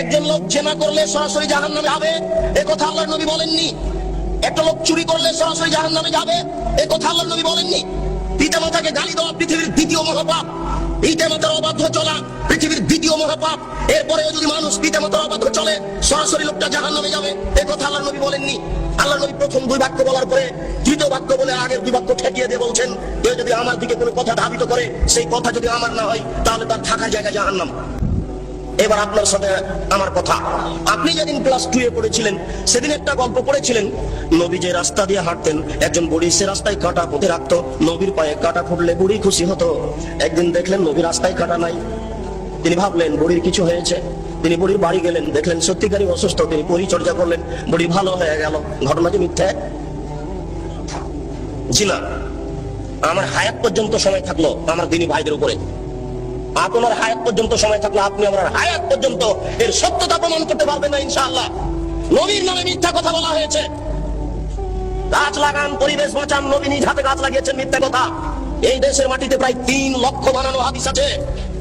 একজন লোক জেনা করলে সরাসরি জাহান্নামে যাবে, এ কথা আল্লাহর নবী বলেননি। একটা লোক চুরি করলে সরাসরি জাহান্নামে যাবে, এ কথা আল্লাহর নবী বলেননি। পিতামাতাকে গালি দেওয়া পৃথিবীর দ্বিতীয় মহাপাপ। পিতামাতার অবাধ্য চলা পৃথিবীর দ্বিতীয় মহাপাপ। এরপরেও যদি মানুষ পিতামাতার অবাধ্য চলে, সরাসরি লোকটা জাহান্নামে যাবে, এ কথা আল্লাহর নবী বলেননি। আল্লাহর নবী প্রথম দুই বাক্য বলার পরে তৃতীয় বাক্য বলে আগের দুই বাক্য ঠেকিয়ে দিয়ে বলছেন, কেউ যদি আমার দিকে কোনো কথা ধাবিত করে, সেই কথা যদি আমার না হয়, তাহলে তার থাকার জায়গা জাহান্নাম। এবার আপনার সাথে আমার কথা, আপনি যেদিন ক্লাস 2 এ পড়েছিলেন, সেদিন একটা গল্প পড়েছিলেন। নবী যে রাস্তা দিয়ে হাঁটতেন, একজন বুড়ি সে রাস্তায় কাঁটা পুঁতে রাখতো। নবীর পায়ে কাঁটা ফুটলে বুড়ি খুশি হতো। একদিন দেখলেন নবী রাস্তায় কাঁটা নাই। তিনি ভাবলেন বুড়ির কিছু হয়েছে। তিনি বুড়ির বাড়ি গেলেন, দেখলেন সত্যিকারই অসুস্থ। তিনি পরিচর্যা করলেন, বুড়ি ভালো হয়ে গেল। ঘটনা যে মিথ্যে? জি না। আমার হায়াত পর্যন্ত সময় থাকলো আমার দিনী ভাইদের উপরে। আপনার হায়াত পর্যন্ত সময় থাকলে আপনি আমার হায়াত পর্যন্ত এর সত্যতা প্রমাণ করতে পারবেন না ইনশাআল্লাহ। নবীর নামে মিথ্যা কথা বলা হয়েছে। গাছ লাগান, পরিবেশ বাঁচান, নবী নিজ হাতে গাছ লাগিয়েছেন, মিথ্যা কথা। এই দেশের মাটিতে প্রায় 3 লক্ষ বানানো হাদিস আছে।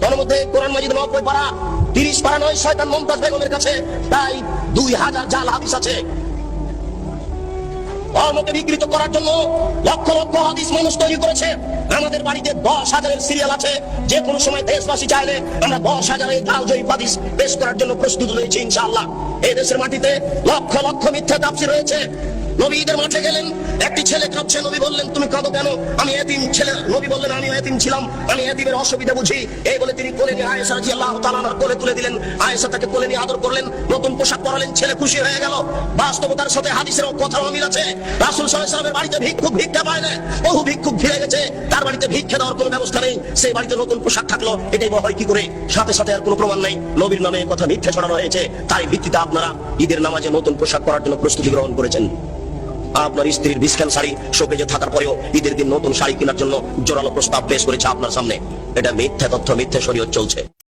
তার মধ্যে কোরআন মাজিদ 90 পারা, 30 পারা নয়, শয়তান মুমতাজ বেগমের কাছে প্রায় 2000 জাল হাদিস আছে। ধর্মকে বিকৃত করার জন্য লক্ষ লক্ষ হাদিস মানুষ তৈরি করেছে। আমাদের বাড়িতে 10,000 সিরিয়াল আছে। যে কোনো সময় দেশবাসী চাইলে আমরা 10,000 জাল জয়ী হাদিস পেশ করার জন্য প্রস্তুত রয়েছি ইনশাআল্লাহ। এই দেশের মাটিতে লক্ষ লক্ষ মিথ্যা তাফসীর রয়েছে। নবী ঈদের মাঠে গেলেন, একটি ছেলে কাঁদছে। নবী বললেন, তুমি কাঁদো কেন? আমি এতিম ছেলে। নবী বললেন, আমি এতিম ছিলাম, আমি এতিমের অসুবিধা বুঝি। এই বলে তিনি কোলে নিয়ে আয়েশা রাদিয়াল্লাহু তাআলা আনহার কোলে তুলে দিলেন। আয়েশা তাকে কোলে নিয়ে আদর করলেন, নতুন পোশাক পরালেন। ছেলে খুশি হয়ে গেল। বাস্তবতার সাথে হাদিসের কথাও মিল আছে। রাসূল সাল্লাল্লাহু আলাইহি ওয়াসাল্লামের বাড়িতে ভিক্ষুক ভিক্ষা পায় না। বহু ভিক্ষুক ফিরে গেছে, তার বাড়িতে ভিক্ষা দেওয়ার কোনো ব্যবস্থা নেই। সেই বাড়িতে নতুন পোশাক থাকলো, এটাই হয় কি করে? সাথে সাথে আর কোনো প্রমাণ নাই। নবীর নামে কথা মিথ্যা ছড়ানো হয়েছে। তাই ভিত্তিতে আপনারা ঈদের নামাজে নতুন পোশাক পরার জন্য প্রস্তুতি গ্রহণ করেছেন। আপনার স্ত্রীর বিস্কান শাড়ি শোকেজে থাকার পরেও ঈদের দিন নতুন শাড়ি কেনার জন্য জোরালো প্রস্তাব পেশ করেছে আপনার সামনে। এটা মিথ্যা তথ্য, মিথ্যা শরীয়ত চলছে।